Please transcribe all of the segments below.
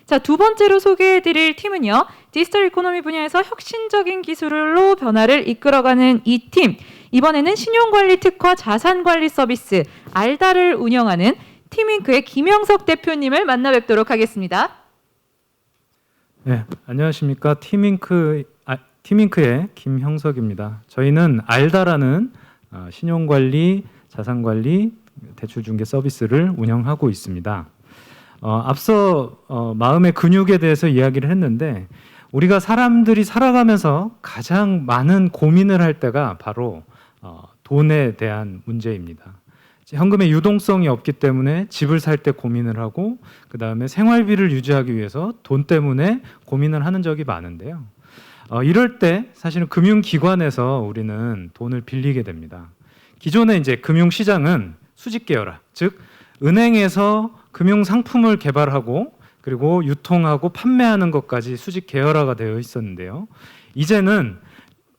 자, 두 번째로 소개해드릴 팀은요. 디지털 이코노미 분야에서 혁신적인 기술로 변화를 이끌어가는 이 팀. 이번에는 신용관리 특화 자산관리 서비스 알다를 운영하는 팀윙크의 김영석 대표님을 만나 뵙도록 하겠습니다. 네, 안녕하십니까. 팀윙크의 김형석입니다. 저희는 알다라는 신용관리, 자산관리, 대출중개 서비스를 운영하고 있습니다. 앞서 마음의 근육에 대해서 이야기를 했는데 우리가 사람들이 살아가면서 가장 많은 고민을 할 때가 바로 돈에 대한 문제입니다. 현금의 유동성이 없기 때문에 집을 살 때 고민을 하고 그 다음에 생활비를 유지하기 위해서 돈 때문에 고민을 하는 적이 많은데요. 이럴 때 사실은 금융기관에서 우리는 돈을 빌리게 됩니다. 기존에 이제 금융시장은 수직 계열화, 즉 은행에서 금융 상품을 개발하고 그리고 유통하고 판매하는 것까지 수직 계열화가 되어 있었는데요. 이제는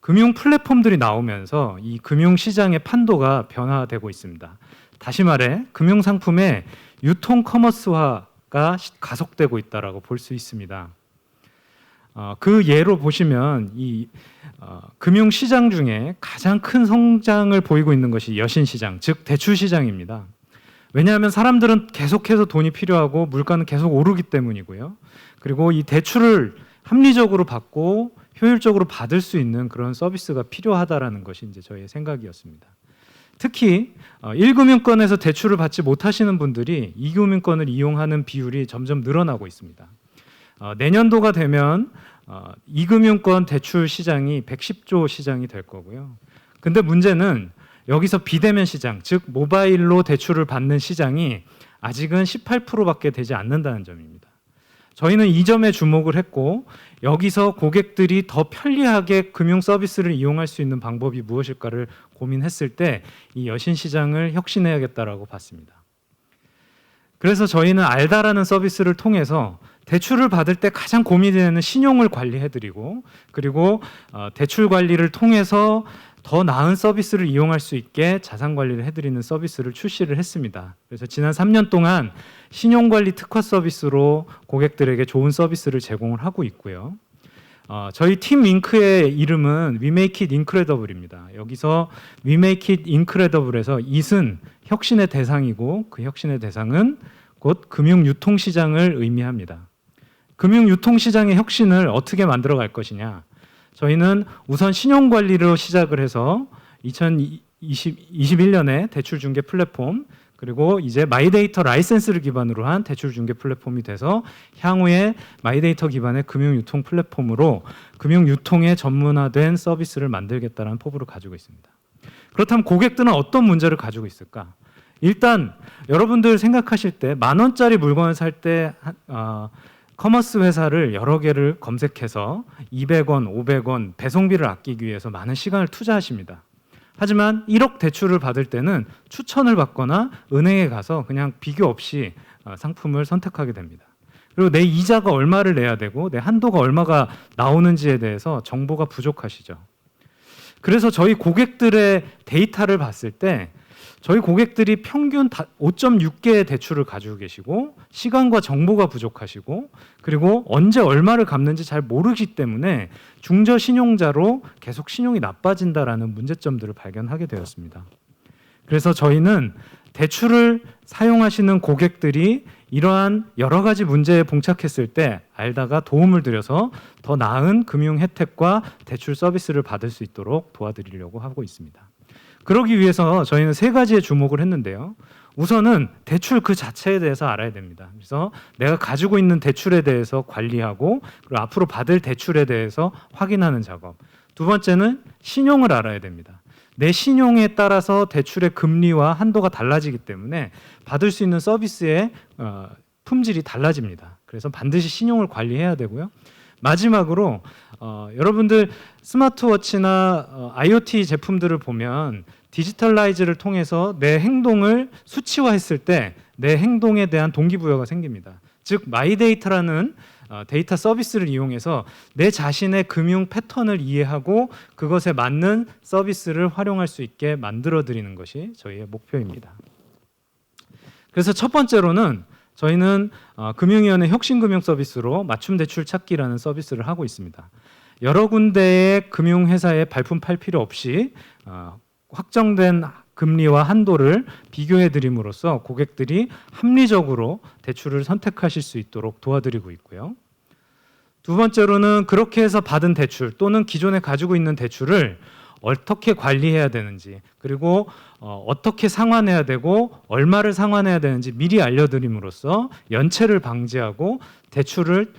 금융 플랫폼들이 나오면서 이 금융 시장의 판도가 변화되고 있습니다. 다시 말해 금융 상품의 유통 커머스화가 가속되고 있다라고 볼 수 있습니다. 그 예로 보시면 이 금융 시장 중에 가장 큰 성장을 보이고 있는 것이 여신 시장, 즉 대출 시장입니다. 왜냐하면 사람들은 계속해서 돈이 필요하고 물가는 계속 오르기 때문이고요. 그리고 이 대출을 합리적으로 받고 효율적으로 받을 수 있는 그런 서비스가 필요하다라는 것이 이제 저희의 생각이었습니다. 특히 1금융권에서 대출을 받지 못하시는 분들이 2금융권을 이용하는 비율이 점점 늘어나고 있습니다. 내년도가 되면 2금융권 대출 시장이 110조 시장이 될 거고요. 근데 문제는 여기서 비대면 시장, 즉 모바일로 대출을 받는 시장이 아직은 18%밖에 되지 않는다는 점입니다. 저희는 이 점에 주목을 했고 여기서 고객들이 더 편리하게 금융 서비스를 이용할 수 있는 방법이 무엇일까를 고민했을 때 이 여신 시장을 혁신해야겠다라고 봤습니다. 그래서 저희는 알다라는 서비스를 통해서 대출을 받을 때 가장 고민이 되는 신용을 관리해드리고 그리고 대출 관리를 통해서 더 나은 서비스를 이용할 수 있게 자산 관리를 해드리는 서비스를 출시를 했습니다. 그래서 지난 3년 동안 신용관리 특화 서비스로 고객들에게 좋은 서비스를 제공을 하고 있고요. 저희 팀 윙크의 이름은 We Make It Incredible입니다. 여기서 We Make It Incredible에서 it은 혁신의 대상이고 그 혁신의 대상은 곧 금융유통시장을 의미합니다. 금융유통시장의 혁신을 어떻게 만들어 갈 것이냐. 저희는 우선 신용관리로 시작을 해서 2021년에 대출중개 플랫폼 그리고 이제 마이데이터 라이센스를 기반으로 한 대출중개 플랫폼이 돼서 향후에 마이데이터 기반의 금융유통 플랫폼으로 금융유통에 전문화된 서비스를 만들겠다는 포부를 가지고 있습니다. 그렇다면 고객들은 어떤 문제를 가지고 있을까? 일단 여러분들 생각하실 때 10,000원짜리 물건을 살 때 커머스 회사를 여러 개를 검색해서 200원, 500원 배송비를 아끼기 위해서 많은 시간을 투자하십니다. 하지만 1억 대출을 받을 때는 추천을 받거나 은행에 가서 그냥 비교 없이 상품을 선택하게 됩니다. 그리고 내 이자가 얼마를 내야 되고 내 한도가 얼마가 나오는지에 대해서 정보가 부족하시죠. 그래서 저희 고객들의 데이터를 봤을 때 저희 고객들이 평균 5.6개의 대출을 가지고 계시고 시간과 정보가 부족하시고 그리고 언제 얼마를 갚는지 잘 모르기 때문에 중저신용자로 계속 신용이 나빠진다라는 문제점들을 발견하게 되었습니다. 그래서 저희는 대출을 사용하시는 고객들이 이러한 여러 가지 문제에 봉착했을 때 알다가 도움을 드려서 더 나은 금융 혜택과 대출 서비스를 받을 수 있도록 도와드리려고 하고 있습니다. 그러기 위해서 저희는 3가지에 주목을 했는데요. 우선은 대출 그 자체에 대해서 알아야 됩니다. 그래서 내가 가지고 있는 대출에 대해서 관리하고 그리고 앞으로 받을 대출에 대해서 확인하는 작업. 두 번째는 신용을 알아야 됩니다. 내 신용에 따라서 대출의 금리와 한도가 달라지기 때문에 받을 수 있는 서비스의 품질이 달라집니다. 그래서 반드시 신용을 관리해야 되고요. 마지막으로 여러분들 스마트워치나 IoT 제품들을 보면 디지털라이즈를 통해서 내 행동을 수치화했을 때 내 행동에 대한 동기부여가 생깁니다. 즉 마이데이터라는 데이터 서비스를 이용해서 내 자신의 금융 패턴을 이해하고 그것에 맞는 서비스를 활용할 수 있게 만들어 드리는 것이 저희의 목표입니다. 그래서 첫 번째로는 저희는 금융위원회 혁신금융 서비스로 맞춤 대출 찾기라는 서비스를 하고 있습니다. 여러 군데의 금융회사에 발품 팔 필요 없이 확정된 금리와 한도를 비교해 드림으로써 고객들이 합리적으로 대출을 선택하실 수 있도록 도와드리고 있고요. 두 번째로는 그렇게 해서 받은 대출 또는 기존에 가지고 있는 대출을 어떻게 관리해야 되는지, 그리고 어떻게 상환해야 되고 얼마를 상환해야 되는지 미리 알려드림으로써 연체를 방지하고 대출을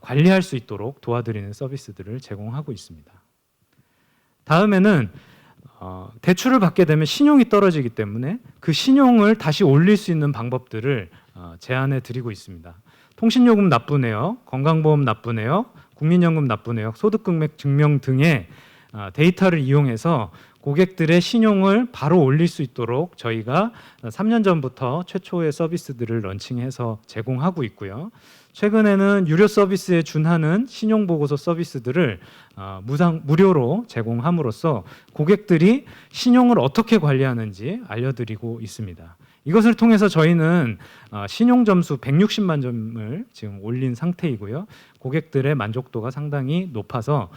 관리할 수 있도록 도와드리는 서비스들을 제공하고 있습니다. 다음에는 대출을 받게 되면 신용이 떨어지기 때문에 그 신용을 다시 올릴 수 있는 방법들을 제안해 드리고 있습니다. 통신요금 납부 내역, 건강보험 납부 내역, 국민연금 납부 내역, 소득금액 증명 등의 데이터를 이용해서 고객들의 신용을 바로 올릴 수 있도록 저희가 3년 전부터 최초의 서비스들을 런칭해서 제공하고 있고요. 최근에는 유료 서비스에 준하는 신용보고서 서비스들을 무료로 제공함으로써 고객들이 신용을 어떻게 관리하는지 알려드리고 있습니다. 이것을 통해서 저희는 신용점수 160만 점을 지금 올린 상태이고요. 고객들의 만족도가 상당히 높아서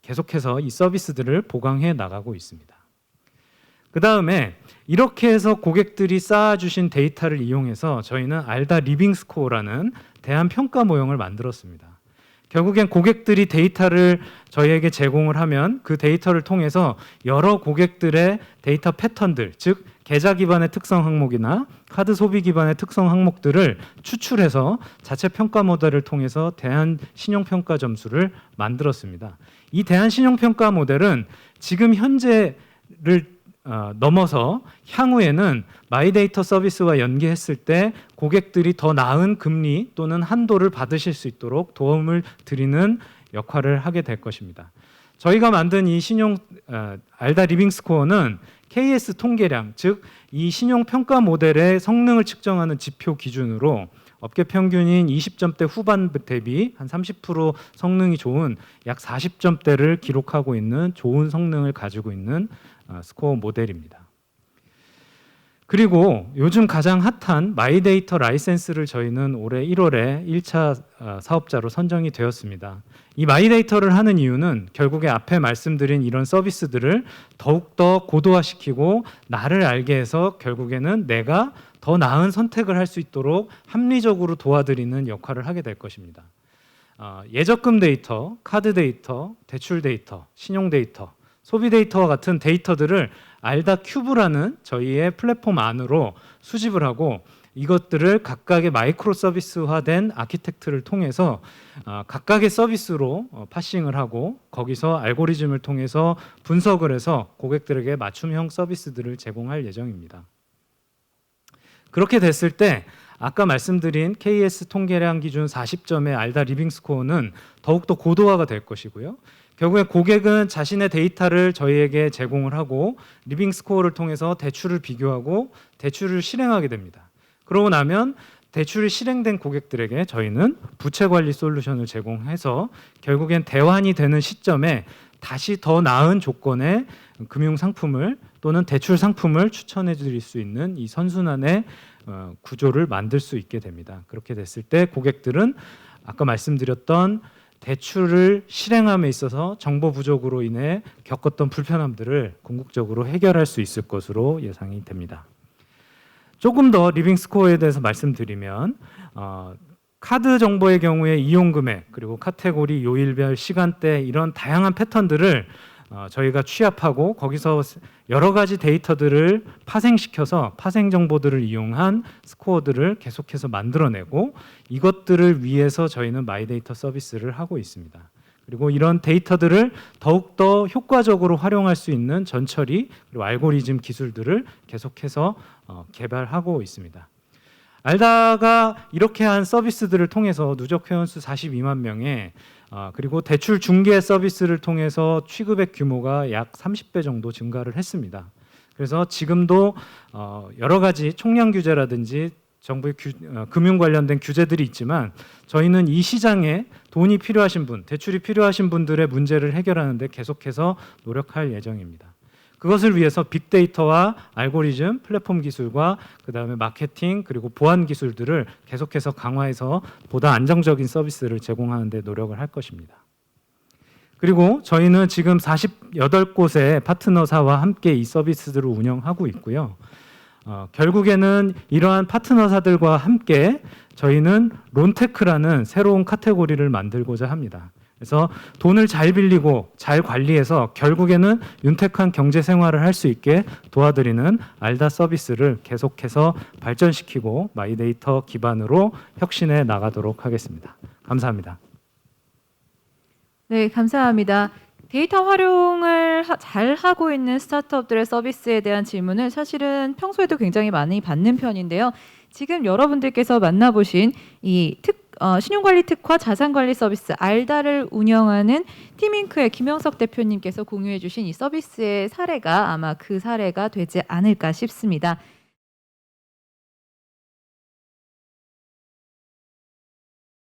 계속해서 이 서비스들을 보강해 나가고 있습니다. 그 다음에 이렇게 해서 고객들이 쌓아주신 데이터를 이용해서 저희는 알다 리빙스코어라는 대안 평가 모형을 만들었습니다. 결국엔 고객들이 데이터를 저희에게 제공을 하면 그 데이터를 통해서 여러 고객들의 데이터 패턴들, 즉 계좌 기반의 특성 항목이나 카드 소비 기반의 특성 항목들을 추출해서 자체 평가 모델을 통해서 대안 신용평가 점수를 만들었습니다. 이 대안 신용평가 모델은 지금 현재를 넘어서 향후에는 마이데이터 서비스와 연계했을 때 고객들이 더 나은 금리 또는 한도를 받으실 수 있도록 도움을 드리는 역할을 하게 될 것입니다. 저희가 만든 이 신용 알다 리빙스코어는 KS 통계량, 즉 이 신용평가 모델의 성능을 측정하는 지표 기준으로 업계 평균인 20점대 후반 대비 한 30% 성능이 좋은 약 40점대를 기록하고 있는 좋은 성능을 가지고 있는 스코어 모델입니다. 그리고 요즘 가장 핫한 마이데이터 라이센스를 저희는 올해 1월에 1차 사업자로 선정이 되었습니다. 이 마이데이터를 하는 이유는 결국에 앞에 말씀드린 이런 서비스들을 더욱더 고도화시키고 나를 알게 해서 결국에는 내가 더 나은 선택을 할 수 있도록 합리적으로 도와드리는 역할을 하게 될 것입니다. 예적금 데이터, 카드 데이터, 대출 데이터, 신용 데이터, 소비 데이터와 같은 데이터들을 알다 큐브라는 저희의 플랫폼 안으로 수집을 하고 이것들을 각각의 마이크로 서비스화된 아키텍트를 통해서 각각의 서비스로 파싱을 하고 거기서 알고리즘을 통해서 분석을 해서 고객들에게 맞춤형 서비스들을 제공할 예정입니다. 그렇게 됐을 때 아까 말씀드린 KS 통계량 기준 40점의 알다 리빙스코어는 더욱더 고도화가 될 것이고요. 결국에 고객은 자신의 데이터를 저희에게 제공을 하고 리빙스코어를 통해서 대출을 비교하고 대출을 실행하게 됩니다. 그러고 나면 대출이 실행된 고객들에게 저희는 부채관리 솔루션을 제공해서 결국엔 대환이 되는 시점에 다시 더 나은 조건의 금융상품을 또는 대출 상품을 추천해 드릴 수 있는 이 선순환의 구조를 만들 수 있게 됩니다. 그렇게 됐을 때 고객들은 아까 말씀드렸던 대출을 실행함에 있어서 정보 부족으로 인해 겪었던 불편함들을 궁극적으로 해결할 수 있을 것으로 예상이 됩니다. 조금 더 리빙스코어에 대해서 말씀드리면 카드 정보의 경우에 이용 금액 그리고 카테고리, 요일별, 시간대 이런 다양한 패턴들을 저희가 취합하고 거기서 여러 가지 데이터들을 파생시켜서 파생 정보들을 이용한 스코어들을 계속해서 만들어내고 이것들을 위해서 저희는 마이데이터 서비스를 하고 있습니다. 그리고 이런 데이터들을 더욱더 효과적으로 활용할 수 있는 전처리 그리고 알고리즘 기술들을 계속해서 개발하고 있습니다. 알다가 이렇게 한 서비스들을 통해서 누적 회원수 42만 명에 그리고 대출 중개 서비스를 통해서 취급액 규모가 약 30배 정도 증가를 했습니다. 그래서 지금도 여러 가지 총량 규제라든지 정부의 금융 관련된 규제들이 있지만 저희는 이 시장에 돈이 필요하신 분, 대출이 필요하신 분들의 문제를 해결하는 데 계속해서 노력할 예정입니다. 그것을 위해서 빅데이터와 알고리즘, 플랫폼 기술과 그다음에 마케팅 그리고 보안 기술들을 계속해서 강화해서 보다 안정적인 서비스를 제공하는 데 노력을 할 것입니다. 그리고 저희는 지금 48곳의 파트너사와 함께 이 서비스들을 운영하고 있고요. 결국에는 이러한 파트너사들과 함께 저희는 론테크라는 새로운 카테고리를 만들고자 합니다. 그래서 돈을 잘 빌리고 잘 관리해서 결국에는 윤택한 경제 생활을 할 수 있게 도와드리는 알다 서비스를 계속해서 발전시키고 마이데이터 기반으로 혁신해 나가도록 하겠습니다. 감사합니다. 네, 감사합니다. 데이터 활용을 잘 하고 있는 스타트업들의 서비스에 대한 질문을 사실은 평소에도 굉장히 많이 받는 편인데요. 지금 여러분들께서 만나보신 이 신용관리 특화 자산관리 서비스 알다를 운영하는 티밍크의 김영석 대표님께서 공유해 주신 이 서비스의 사례가 아마 그 사례가 되지 않을까 싶습니다.